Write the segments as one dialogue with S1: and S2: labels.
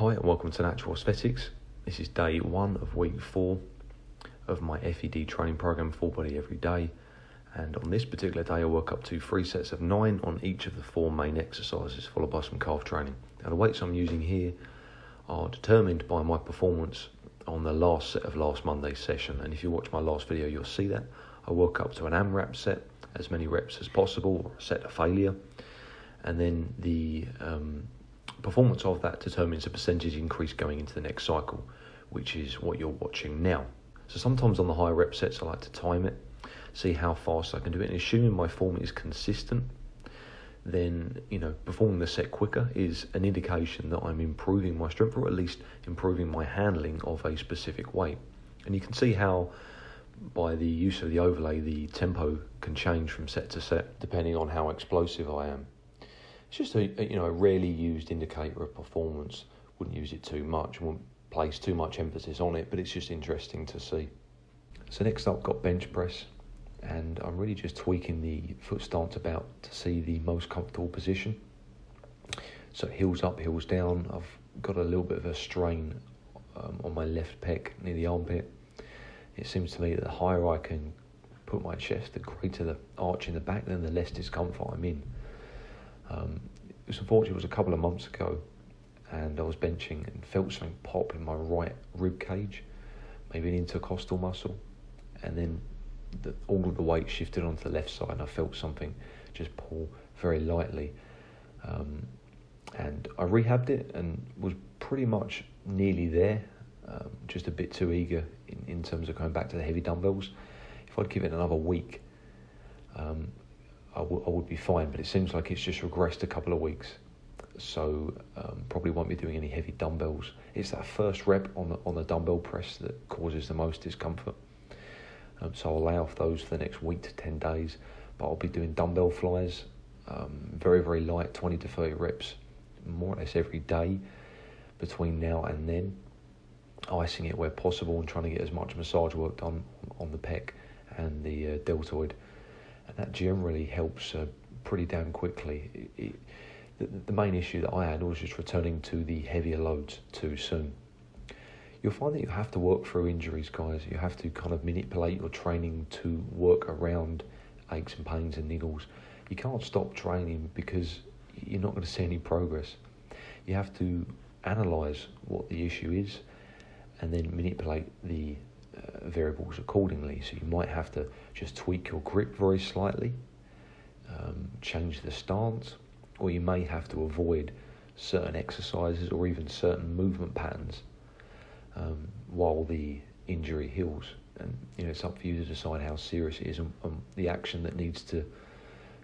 S1: Hi and welcome to Natural Aesthetics. This is day 1 of week 4 of my FED training program, Full Body Every Day. And on this particular day I work up to 3 sets of 9 on each of the 4 main exercises, followed by some calf training. Now the weights I'm using here are determined by my performance on the last set of last Monday's session. And if you watch my last video you'll see that. I work up to an AMRAP set, as many reps as possible, or a set of failure. And then the performance of that determines the percentage increase going into the next cycle, which is what you're watching now. So sometimes on the higher rep sets I like to time it, see how fast I can do it, and assuming my form is consistent, then performing the set quicker is an indication that I'm improving my strength, or at least improving my handling of a specific weight. And you can see how by the use of the overlay the tempo can change from set to set depending on how explosive I am. It's just a rarely used indicator of performance. Wouldn't use it too much, wouldn't place too much emphasis on it, but it's just interesting to see. So next up, got bench press, and I'm really just tweaking the foot stance about to see the most comfortable position. So heels up, heels down. I've got a little bit of a strain on my left pec near the armpit. It seems to me that the higher I can put my chest, the greater the arch in the back, then the less discomfort I'm in. It was unfortunate, it was a couple of months ago, and I was benching and felt something pop in my right rib cage, maybe an intercostal muscle, and then all of the weight shifted onto the left side and I felt something just pull very lightly. And I rehabbed it and was pretty much nearly there, just a bit too eager in terms of going back to the heavy dumbbells. If I'd give it another week, I would be fine, but it seems like it's just regressed a couple of weeks, so probably won't be doing any heavy dumbbells. It's that first rep on the dumbbell press that causes the most discomfort, so I'll allow for those for the next week to 10 days, but I'll be doing dumbbell flies, very, very light, 20 to 30 reps, more or less every day between now and then, icing it where possible and trying to get as much massage work done on the pec and the deltoid. And that generally helps pretty damn quickly. The main issue that I had was just returning to the heavier loads too soon. You'll find that you have to work through injuries, guys. You have to kind of manipulate your training to work around aches and pains and niggles. You can't stop training because you're not going to see any progress. You have to analyse what the issue is and then manipulate the variables accordingly. So you might have to just tweak your grip very slightly, change the stance, or you may have to avoid certain exercises or even certain movement patterns while the injury heals. And it's up for you to decide how serious it is and the action that needs to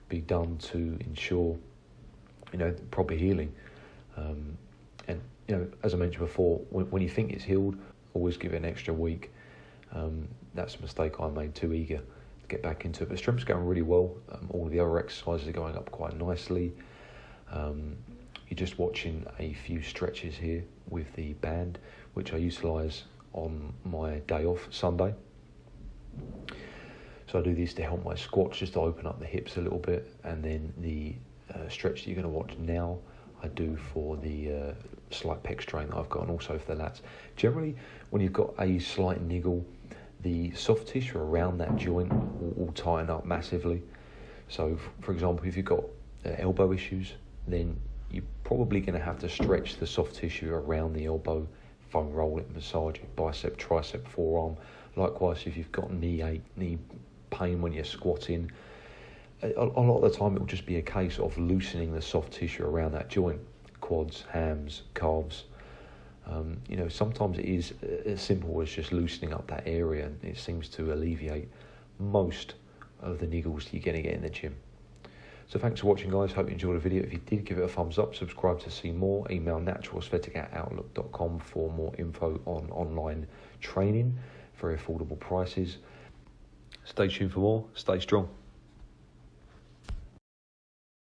S1: be done to ensure proper healing. And as I mentioned before, when you think it's healed, always give it an extra week. That's a mistake I made, too eager to get back into it. But strength's going really well. All of the other exercises are going up quite nicely. You're just watching a few stretches here with the band, which I utilise on my day off, Sunday. So I do this to help my squats, just to open up the hips a little bit, and then the stretch that you're going to watch now I do for the slight pec strain that I've got, and also for the lats. Generally, when you've got a slight niggle, the soft tissue around that joint will tighten up massively. So, for example, if you've got elbow issues, then you're probably going to have to stretch the soft tissue around the elbow, foam roll it, massage it, bicep, tricep, forearm. Likewise, if you've got knee pain when you're squatting, a lot of the time it will just be a case of loosening the soft tissue around that joint, quads, hams, calves. Sometimes it is as simple as just loosening up that area, and it seems to alleviate most of the niggles that you're going to get in the gym. So thanks for watching, guys. Hope you enjoyed the video. If you did, give it a thumbs up, subscribe to see more, email naturalaesthetic@outlook.com for more info on online training, very affordable prices. Stay tuned for more, stay strong.